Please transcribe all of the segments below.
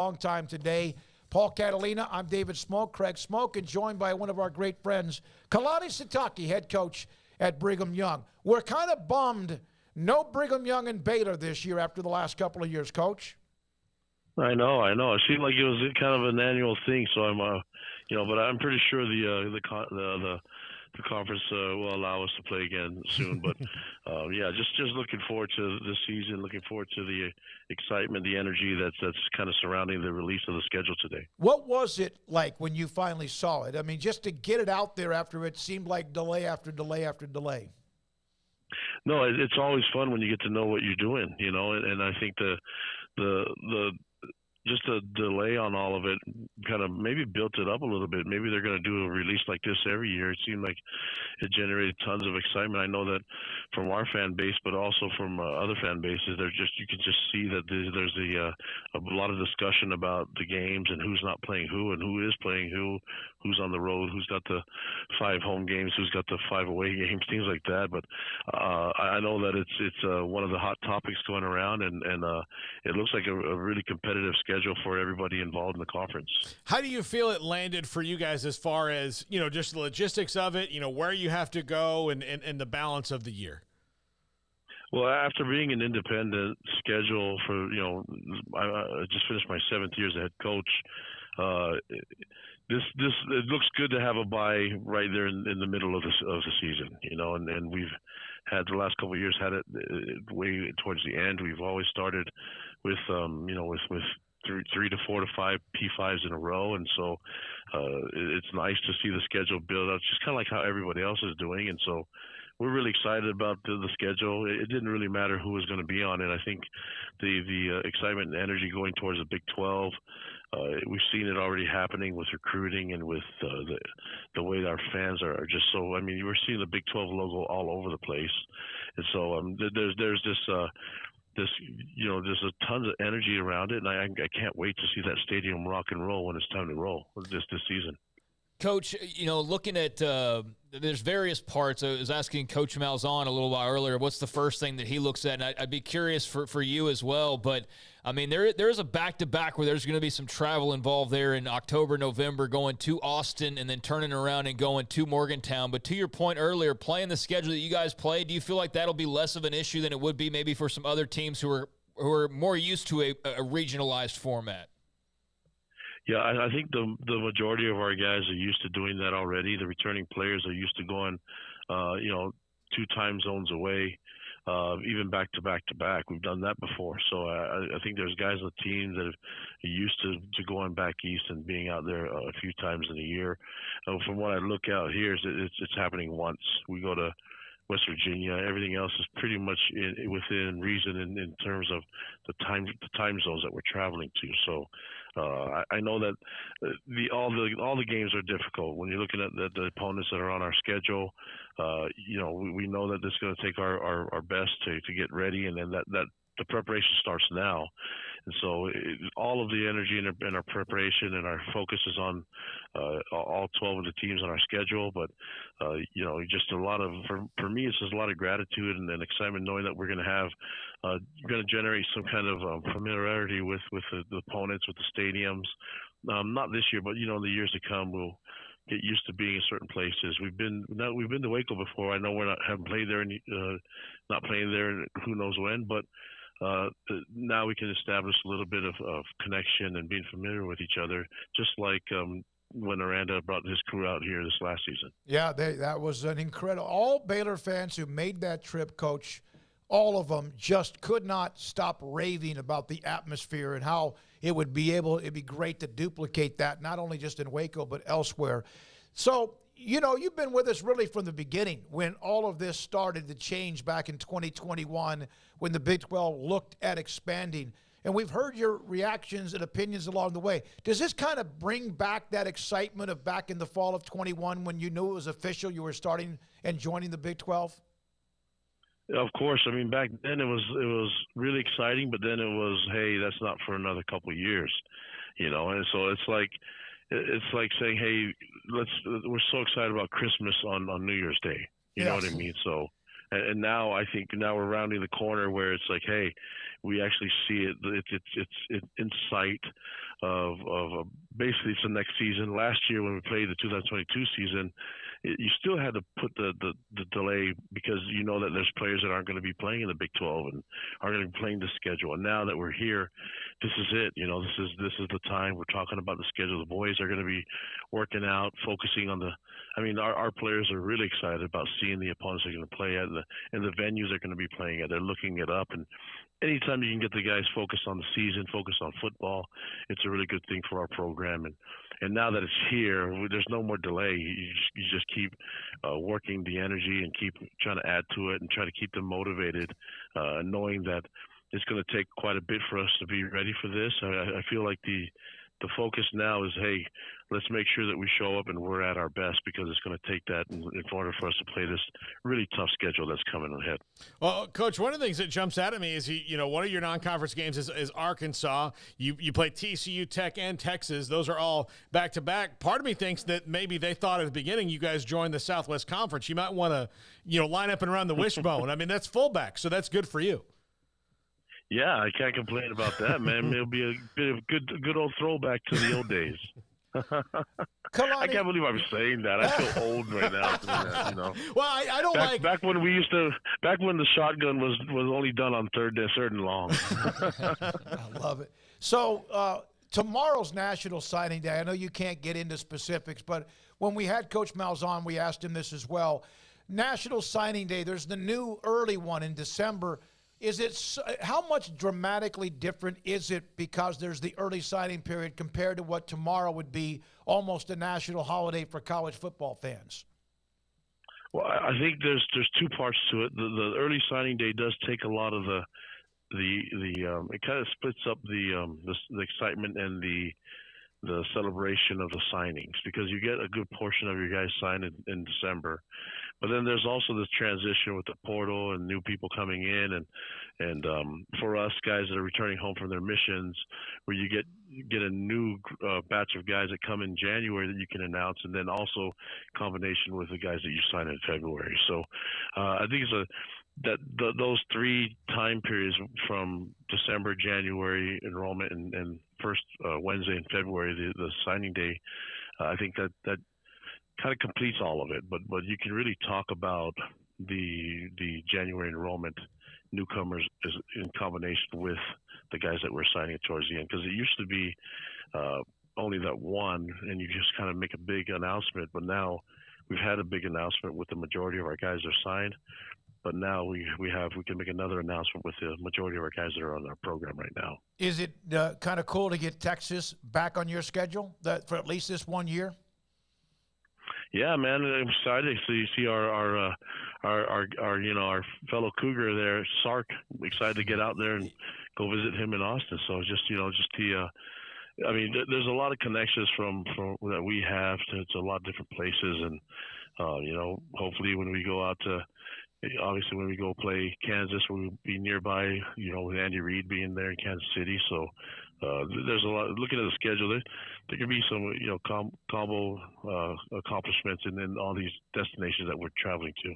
long time today. Paul Catalina, I'm David Smoak, Craig Smoak, and joined by one of our great friends, Kalani Sitake, head coach at Brigham Young. We're kind of bummed no Brigham Young and Baylor this year after the last couple of years, Coach. I know. It seemed like it was kind of an annual thing. So I'm, but I'm pretty sure the conference will allow us to play again soon. But just looking forward to this season. Looking forward to the excitement, the energy that's kind of surrounding the release of the schedule today. What was it like when you finally saw it? I mean, just to get it out there after it seemed like delay after delay after delay. No, it's always fun when you get to know what you're doing, and I think the just a delay on all of it kind of maybe built it up a little bit. Maybe they're going to do a release like this every year. It seemed like it generated tons of excitement. I know that from our fan base, but also from other fan bases, you can just see that there's a lot of discussion about the games and who's not playing who and who is playing who's on the road, who's got the 5 home games, who's got the 5 away games, things like that. But I know that it's one of the hot topics going around, and it looks like a really competitive schedule for everybody involved in the conference. How do you feel it landed for you guys as far as, just the logistics of it, where you have to go and the balance of the year? Well, after being an independent schedule for, I just finished my 7th year as a head coach. It looks good to have a bye right there in the middle of the season, and we've had the last couple of years had it way towards the end. We've always started with with 3 to 4 to 5 P5s in a row, and so it's nice to see the schedule build up, just kind of like how everybody else is doing. And so we're really excited about the schedule. It didn't really matter who was going to be on it. I think the excitement and energy going towards the Big 12. We've seen it already happening with recruiting and with the way our fans are just so. I mean, we're seeing the Big 12 logo all over the place, and so there's there's a tons of energy around it, and I can't wait to see that stadium rock and roll when it's time to roll this season. Coach, looking at there's various parts. I was asking Coach Malzahn a little while earlier, what's the first thing that he looks at? And I'd be curious for you as well. But, I mean, there's a back-to-back where there's going to be some travel involved there in October, November, going to Austin and then turning around and going to Morgantown. But to your point earlier, playing the schedule that you guys play, do you feel like that'll be less of an issue than it would be maybe for some other teams who are more used to a regionalized format? Yeah, I think the majority of our guys are used to doing that already. The returning players are used to going, 2 time zones away, even back to back to back. We've done that before. So I think there's guys on the team that are used to going back east and being out there a few times in a year. From what I look out here, it's happening once. We go to West Virginia. Everything else is pretty much within reason in terms of the time zones that we're traveling to. So I know that all the games are difficult. When you're looking at the opponents that are on our schedule, we know that it's going to take our best to get ready, and then that the preparation starts now. And so all of the energy in our preparation and our focus is on all 12 of the teams on our schedule. But, just a lot of, for me, it's just a lot of gratitude and excitement knowing that we're going to generate some kind of familiarity with the opponents, with the stadiums. Not this year, but, in the years to come, we'll get used to being in certain places. We've been to Waco before. I know haven't played there, not playing there who knows when, but now we can establish a little bit of connection and being familiar with each other, just like when Aranda brought his crew out here this last season. Yeah, that was an incredible. All Baylor fans who made that trip, Coach, all of them just could not stop raving about the atmosphere and how it'd be great to duplicate that, not only just in Waco, but elsewhere. So, you've been with us really from the beginning when all of this started to change back in 2021 when the Big 12 looked at expanding. And we've heard your reactions and opinions along the way. Does this kind of bring back that excitement of back in the fall of 21 when you knew it was official, you were starting and joining the Big 12? Of course. I mean, back then it was really exciting, but then it was, hey, that's not for another couple of years, And so it's like saying, hey, we're so excited about Christmas on New Year's Day. You know what I mean? So and now I think now we're rounding the corner where it's like, hey, we actually see it. It's in sight of basically it's the next season. Last year when we played the 2022 season, you still had to put the delay because you know that there's players that aren't going to be playing in the Big 12 and aren't going to be playing the schedule. And now that we're here, this is it. You know, this is the time. We're talking about the schedule. The boys are going to be working out, focusing on the. I mean, our players are really excited about seeing the opponents they're going to play at and the venues they're going to be playing at. They're looking it up, and anytime you can get the guys focused on the season, focused on football, it's a really good thing for our program. And now that it's here, there's no more delay. You just keep working the energy and keep trying to add to it and try to keep them motivated, knowing that it's going to take quite a bit for us to be ready for this. I feel like the focus now is, hey, let's make sure that we show up and we're at our best because it's going to take that in order for us to play this really tough schedule that's coming ahead. Well, Coach, one of the things that jumps out at me is, one of your non-conference games is Arkansas. You play TCU, Tech, and Texas. Those are all back-to-back. Part of me thinks that maybe they thought at the beginning you guys joined the Southwest Conference. You might want to, line up and around the wishbone. I mean, that's fullback, so that's good for you. Yeah, I can't complain about that, man. It'll be a bit of good old throwback to the old days. I can't believe I'm saying that. I feel old right now doing that, Well, I don't back when the shotgun was only done on third and long. I love it. So tomorrow's National Signing Day. I know you can't get into specifics, but when we had Coach Malzahn, we asked him this as well. National Signing Day, there's the new early one in December. How much dramatically different is it because there's the early signing period compared to what tomorrow would be almost a national holiday for college football fans? Well, I think there's two parts to it. The early signing day does take a lot of it kind of splits up the excitement and the celebration of the signings because you get a good portion of your guys signed in December. But then there's also this transition with the portal and new people coming in, and for us guys that are returning home from their missions, where you get a new batch of guys that come in January that you can announce, and then also combination with the guys that you sign in February. So I think those three time periods from December, January enrollment, and first Wednesday in February, the signing day, I think that kind of completes all of it, but you can really talk about the January enrollment newcomers is in combination with the guys that we're signing towards the end, because it used to be only that one, and you just kind of make a big announcement. But now we've had a big announcement with the majority of our guys that are signed. But now we can make another announcement with the majority of our guys that are on our program right now. Is it kind of cool to get Texas back on your schedule for at least this 1 year? Yeah, man, I'm excited to see our fellow Cougar there, Sark. Excited to get out there and go visit him in Austin. So I mean, there's a lot of connections from that we have to a lot of different places, and hopefully when we go out to. Obviously, when we go play Kansas, we'll be nearby, with Andy Reid being there in Kansas City. So there's a lot. Looking at the schedule, there can be some, combo accomplishments and then all these destinations that we're traveling to.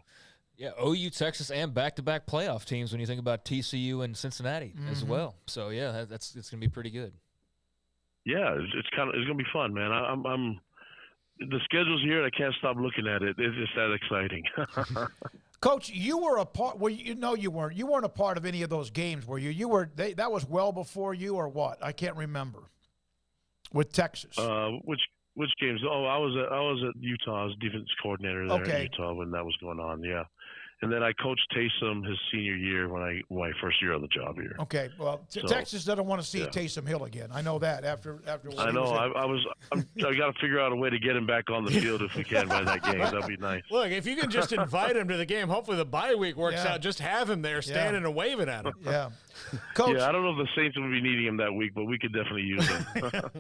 Yeah, OU, Texas, and back-to-back playoff teams when you think about TCU and Cincinnati as well. So, yeah, it's going to be pretty good. Yeah, it's going to be fun, man. I'm the schedule's here, and I can't stop looking at it. It's just that exciting. Coach, you were a part. Well, you weren't. You weren't a part of any of those games, were you? You were. That was well before you, or what? I can't remember. With Texas. Which games? Oh, I was at Utah. I was defense coordinator there in Utah when that was going on. Yeah. And then I coached Taysom his senior year when my first year on the job here. Okay, well, Texas doesn't want to see Taysom Hill again. I know that after. I know. I got to figure out a way to get him back on the field if we can by that game. That'd be nice. Look, if you can just invite him to the game, hopefully the bye week works out. Just have him there, standing and waving at him. Yeah, Coach. Yeah, I don't know if the Saints will be needing him that week, but we could definitely use him.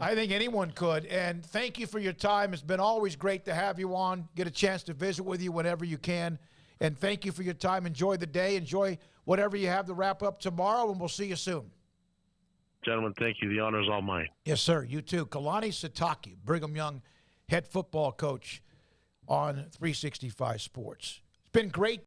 I think anyone could. And thank you for your time. It's been always great to have you on. Get a chance to visit with you whenever you can. And thank you for your time. Enjoy the day. Enjoy whatever you have to wrap up tomorrow, and we'll see you soon. Gentlemen, thank you. The honor is all mine. Yes, sir. You too. Kalani Sitake, Brigham Young head football coach on 365 Sports. It's been great.